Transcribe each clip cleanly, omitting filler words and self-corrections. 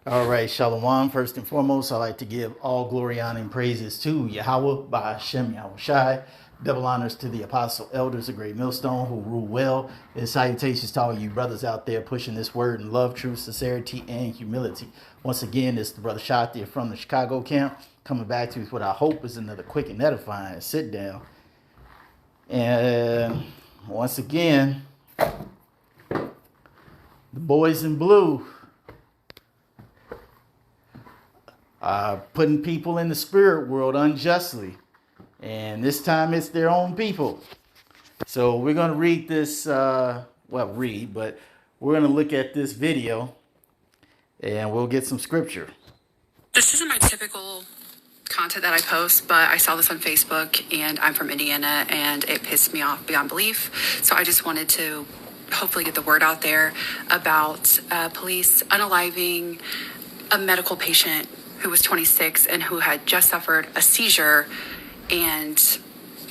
All right, Shalom. First and foremost, I'd like to give all glory, honor, and praises to Yahweh by Hashem Yahweh Shai. Double honors to the apostle elders of Great Millstone who rule well. And salutations to all you brothers out there pushing this word in love, truth, sincerity, and humility. Once again, it's the brother Shatia from the Chicago camp coming back to you with what I hope is another quick and edifying sit down. And once again, the boys in blue putting people in the spirit world unjustly. And this time it's their own people. So we're going to read this, but we're going to look at this video and we'll get some scripture. This isn't my typical content that I post, but I saw this on Facebook and I'm from Indiana and it pissed me off beyond belief. So I just wanted to hopefully get the word out there about police unaliving a medical patient who was 26 and who had just suffered a seizure and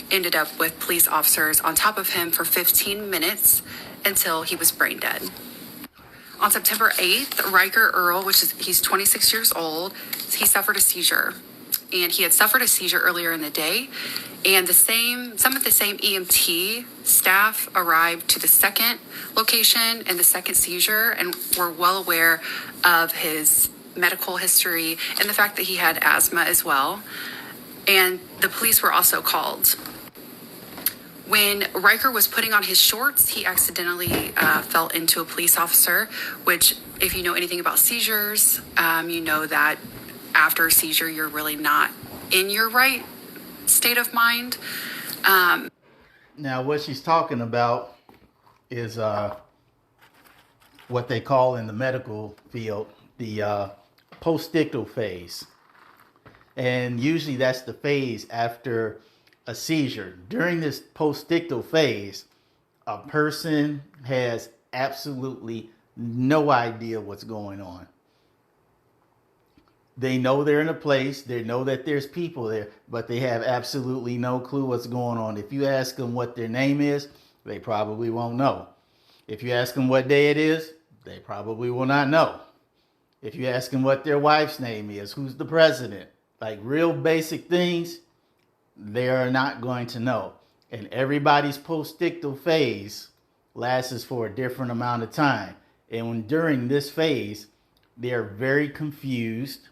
ended up with police officers on top of him for 15 minutes until he was brain dead. On September 8th, Riker Earl, he's 26 years old, he suffered a seizure. And he had suffered a seizure earlier in the day. And some of the same EMT staff arrived to the second location and the second seizure and were well aware of his medical history and the fact that he had asthma as well. And the police were also called. When Riker was putting on his shorts, he accidentally fell into a police officer, which if you know anything about seizures, you know that after a seizure, you're really not in your right state of mind. Now, what she's talking about is what they call in the medical field the postictal phase. And usually that's the phase after a seizure. During this postictal phase, a person has absolutely no idea what's going on. They know they're in a place, they know that there's people there, but they have absolutely no clue what's going on. If you ask them what their name is, they probably won't know. If you ask them what day it is, they probably will not know. If you ask them what their wife's name is, who's the president, like real basic things, they are not going to know. And everybody's postictal phase lasts for a different amount of time. And during this phase, they are very confused.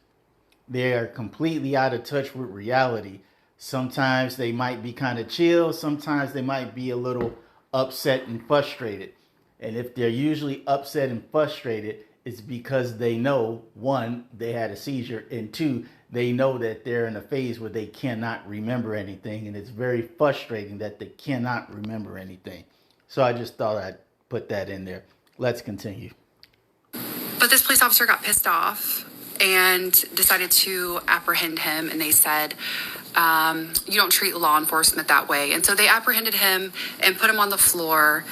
They are completely out of touch with reality. Sometimes they might be kind of chill. Sometimes they might be a little upset and frustrated. And if they're usually upset and frustrated, it's because they know, one, they had a seizure, and two, they know that they're in a phase where they cannot remember anything. And it's very frustrating that they cannot remember anything. So I just thought I'd put that in there. Let's continue. But this police officer got pissed off and decided to apprehend him. And they said, you don't treat law enforcement that way. And so they apprehended him and put him on the floor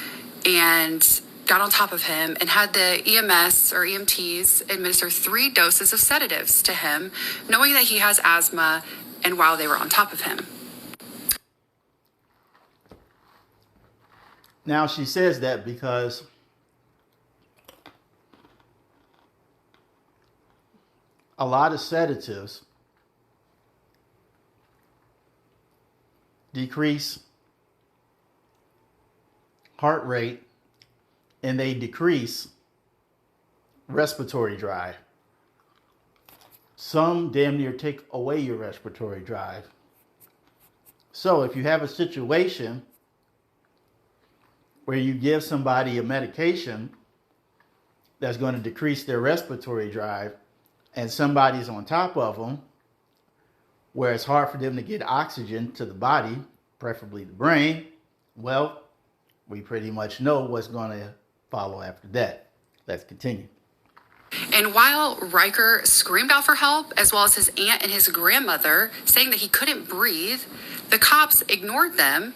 and got on top of him and had the EMS or EMTs administer 3 doses of sedatives to him, knowing that he has asthma, and while they were on top of him. Now she says that because a lot of sedatives decrease heart rate and they decrease respiratory drive. Some damn near take away your respiratory drive. So if you have a situation where you give somebody a medication that's going to decrease their respiratory drive, and somebody's on top of them, where it's hard for them to get oxygen to the body, preferably the brain, well, we pretty much know what's going to follow after that. Let's continue. And while Riker screamed out for help, as well as his aunt and his grandmother, saying that he couldn't breathe, the cops ignored them.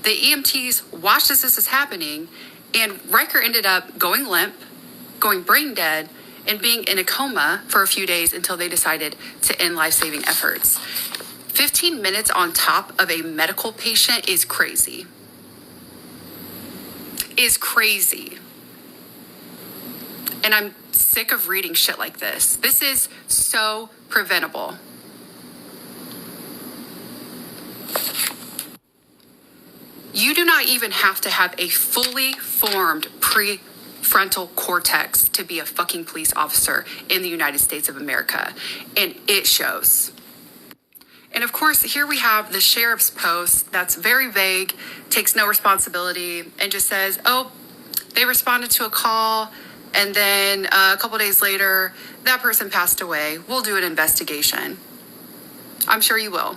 The EMTs watched as this was happening, and Riker ended up going limp, going brain dead, and being in a coma for a few days until they decided to end life-saving efforts. 15 minutes on top of a medical patient is crazy. And I'm sick of reading shit like this. This is so preventable. You do not even have to have a fully formed prefrontal cortex to be a fucking police officer in the United States of America. And it shows. And of course, here we have the sheriff's post that's very vague, takes no responsibility, and just says, oh, they responded to a call, and then a couple days later, that person passed away. We'll do an investigation. I'm sure you will.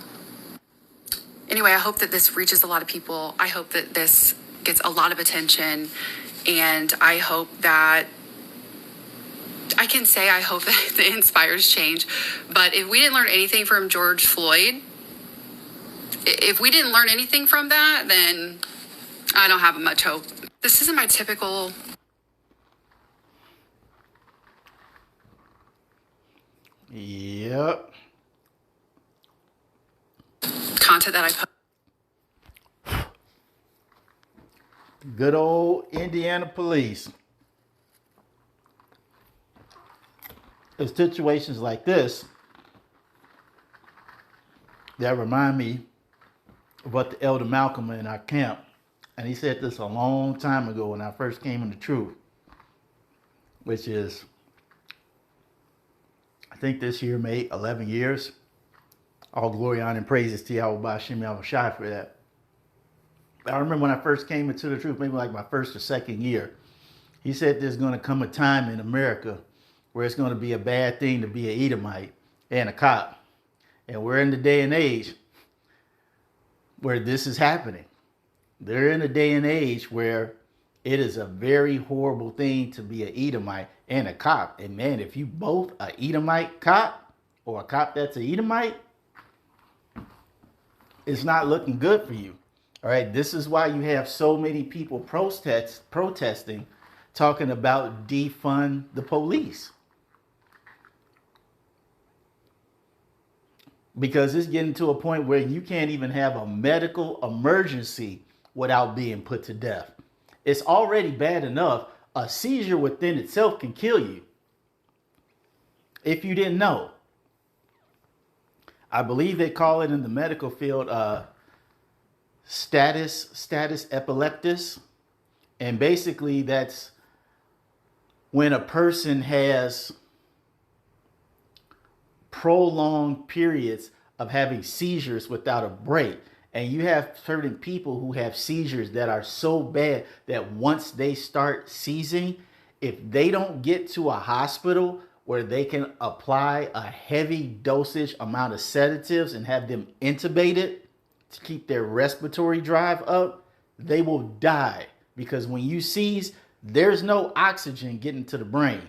Anyway, I hope that this reaches a lot of people. I hope that this gets a lot of attention. And I hope that I can say I hope that it inspires change. But if we didn't learn anything from George Floyd, if we didn't learn anything from that, then I don't have much hope. This isn't my typical Yep. content that I post. Good old Indiana police. It's situations like this that remind me of what the elder Malcolm in our camp, and he said this a long time ago when I first came into truth, which is, I think this year made 11 years. All glory, honor, and praises to Yahweh Shem Shai for that. I remember when I first came into the truth, maybe like my first or second year, he said there's going to come a time in America where it's going to be a bad thing to be an Edomite and a cop. And we're in the day and age where this is happening. They're in a day and age where it is a very horrible thing to be an Edomite and a cop. And man, if you both a Edomite cop or a cop that's an Edomite, it's not looking good for you. All right, this is why you have so many people protesting, talking about defund the police. Because it's getting to a point where you can't even have a medical emergency without being put to death. It's already bad enough. A seizure within itself can kill you. If you didn't know. I believe they call it in the medical field status epilepticus. And basically that's when a person has prolonged periods of having seizures without a break. And you have certain people who have seizures that are so bad that once they start seizing, if they don't get to a hospital where they can apply a heavy dosage amount of sedatives and have them intubated to keep their respiratory drive up, they will die. Because when you seize, there's no oxygen getting to the brain.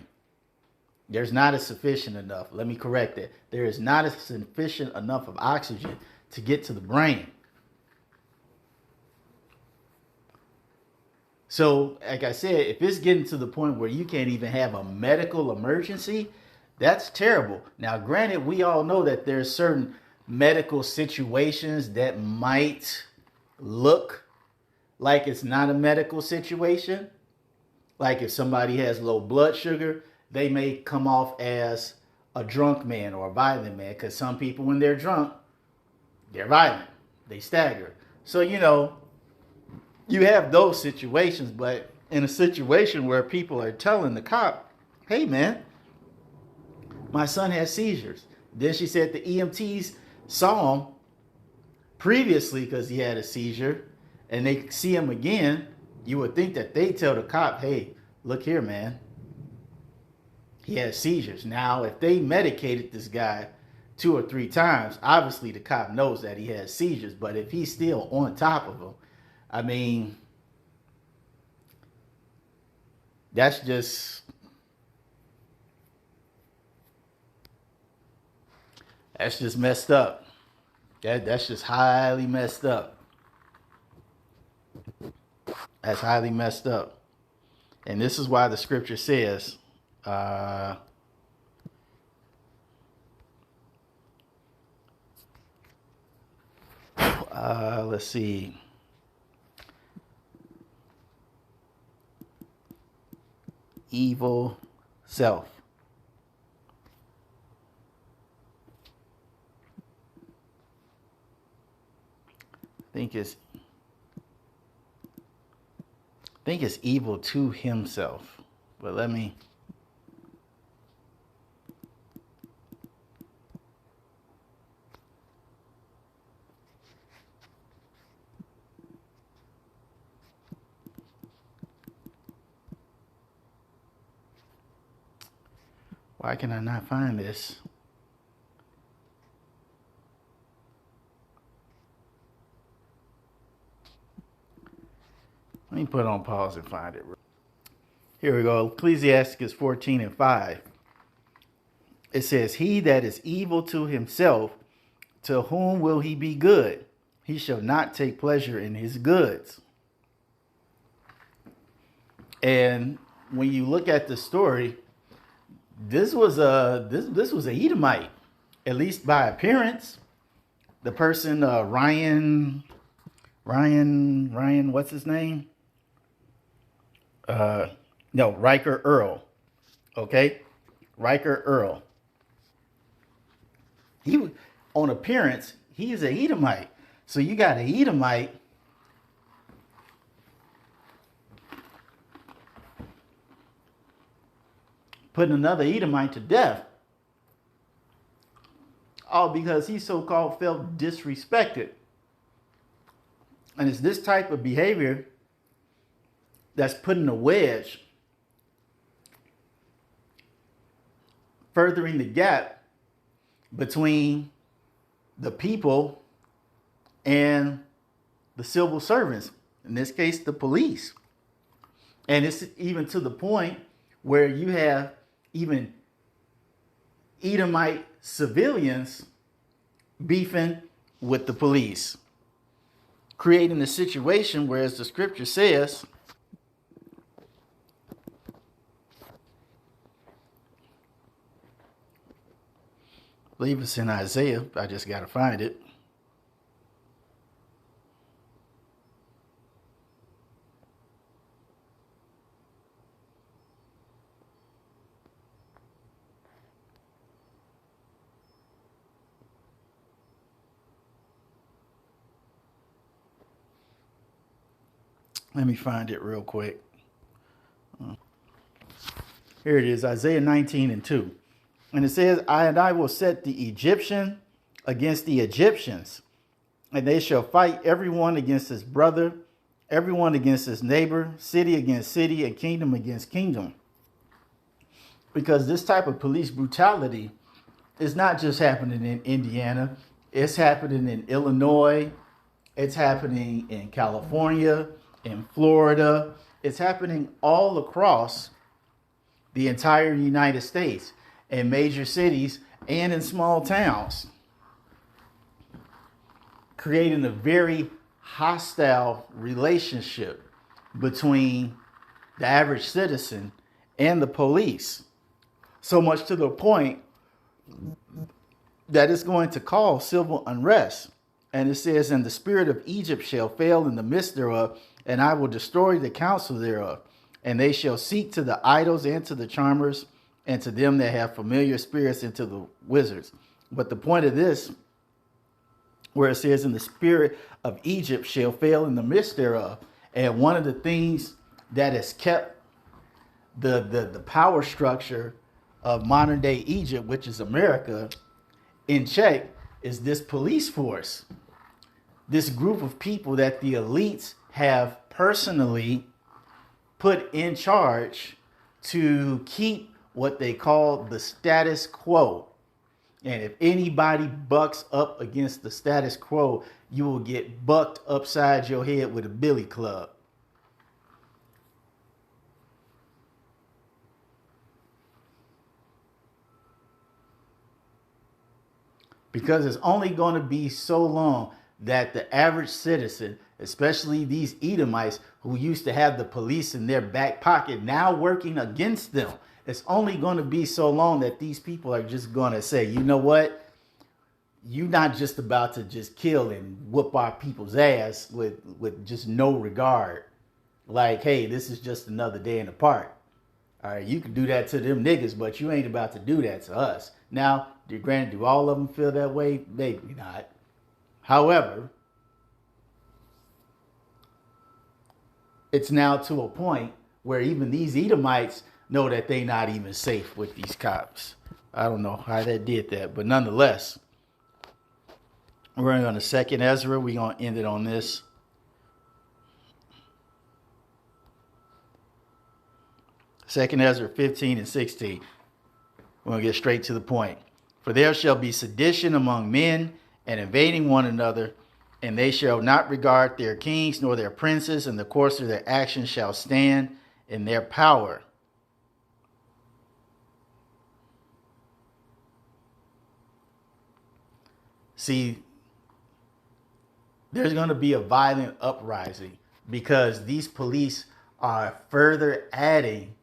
There's not a sufficient enough. Let me correct that. There is not a sufficient enough of oxygen to get to the brain. So, like I said, if it's getting to the point where you can't even have a medical emergency, that's terrible. Now, granted, we all know that there's certain medical situations that might look like it's not a medical situation. Like if somebody has low blood sugar, they may come off as a drunk man or a violent man. Because some people, when they're drunk, they're violent. They stagger. So, you have those situations, but in a situation where people are telling the cop, hey, man, my son has seizures. Then she said the EMTs saw him previously because he had a seizure, and they see him again. You would think that they tell the cop, hey, look here, man, he has seizures. Now, if they medicated this guy 2 or 3 times, obviously the cop knows that he has seizures. But if he's still on top of him, I mean, that's just messed up. That's just highly messed up. That's highly messed up. And this is why the scripture says, let's see. Evil himself. I think it's evil to himself. But let me. Why can I not find this? Let me put it on pause and find it. Here we go. Ecclesiastes 14:5. It says, "He that is evil to himself, to whom will he be good? He shall not take pleasure in his goods." And when you look at the story, this was a Edomite, at least by appearance. The person, Ryan, what's his name? No, Riker Earl. Okay, Riker Earl. He, on appearance, he is a Edomite. So you got an Edomite putting another Edomite to death, all because he so-called felt disrespected. And it's this type of behavior that's putting a wedge, furthering the gap between the people and the civil servants, in this case, the police. And it's even to the point where you have even Edomite civilians beefing with the police, creating a situation where, as the scripture says, I believe it's in Isaiah, I just got to find it. Let me find it real quick. Here it is, Isaiah 19:2. And it says, I will set the Egyptian against the Egyptians, and they shall fight everyone against his brother, everyone against his neighbor, city against city, and kingdom against kingdom. Because this type of police brutality is not just happening in Indiana. It's happening in Illinois. It's happening in California, in Florida. It's happening all across the entire United States, in major cities and in small towns, creating a very hostile relationship between the average citizen and the police. So much to the point that it's going to cause civil unrest. And it says, "And the spirit of Egypt shall fail in the midst thereof, and I will destroy the counsel thereof. And they shall seek to the idols and to the charmers, and to them that have familiar spirits, and to the wizards." But the point of this, where it says, "And the spirit of Egypt shall fail in the midst thereof," and one of the things that has kept the power structure of modern day Egypt, which is America, in check, is this police force. This group of people that the elites have personally put in charge to keep what they call the status quo. And if anybody bucks up against the status quo, you will get bucked upside your head with a billy club. Because it's only going to be so long that the average citizen, especially these Edomites who used to have the police in their back pocket, now working against them, it's only going to be so long that these people are just going to say, you know what? You're not just about to just kill and whoop our people's ass with just no regard. Like, hey, this is just another day in the park. All right, you can do that to them niggas, but you ain't about to do that to us. Now, granted, do all of them feel that way? Maybe not. However, it's now to a point where even these Edomites know that they not even safe with these cops. I don't know how they did that, but nonetheless, we're going to second Ezra. We're going to end it on this. Second Ezra 15 and 16. We're going to get straight to the point. For there shall be sedition among men and invading one another, and they shall not regard their kings nor their princes, and the course of their actions shall stand in their power. See, there's going to be a violent uprising because these police are further adding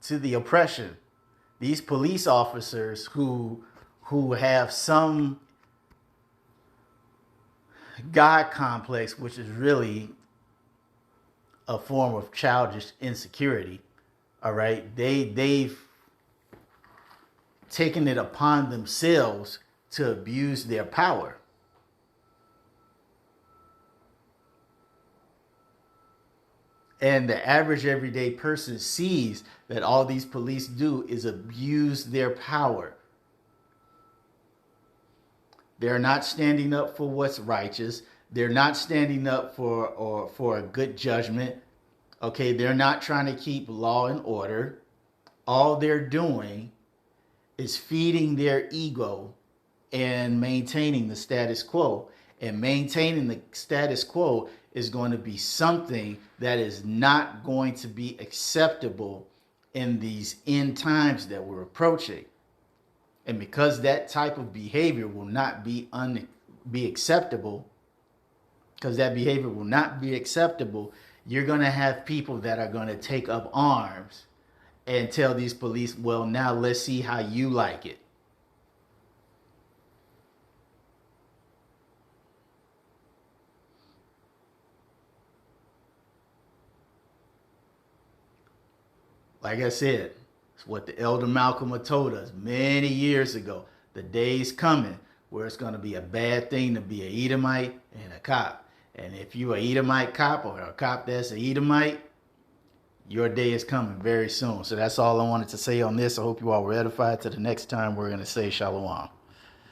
to the oppression. These police officers who have some God complex, which is really a form of childish insecurity. All right, they've taken it upon themselves to abuse their power. And the average everyday person sees that all these police do is abuse their power. They're not standing up for what's righteous. They're not standing up for a good judgment. Okay, they're not trying to keep law and order. All they're doing is feeding their ego and maintaining the status quo. And maintaining the status quo is going to be something that is not going to be acceptable in these end times that we're approaching. And because that type of behavior will not be acceptable, because that behavior will not be acceptable, you're going to have people that are going to take up arms and tell these police, well, now let's see how you like it. Like I said, it's what the elder Malcolm had told us many years ago. The day's coming where it's going to be a bad thing to be an Edomite and a cop. And if you're an Edomite cop or a cop that's an Edomite, your day is coming very soon. So that's all I wanted to say on this. I hope you all were edified. Till the next time, we're going to say shalom.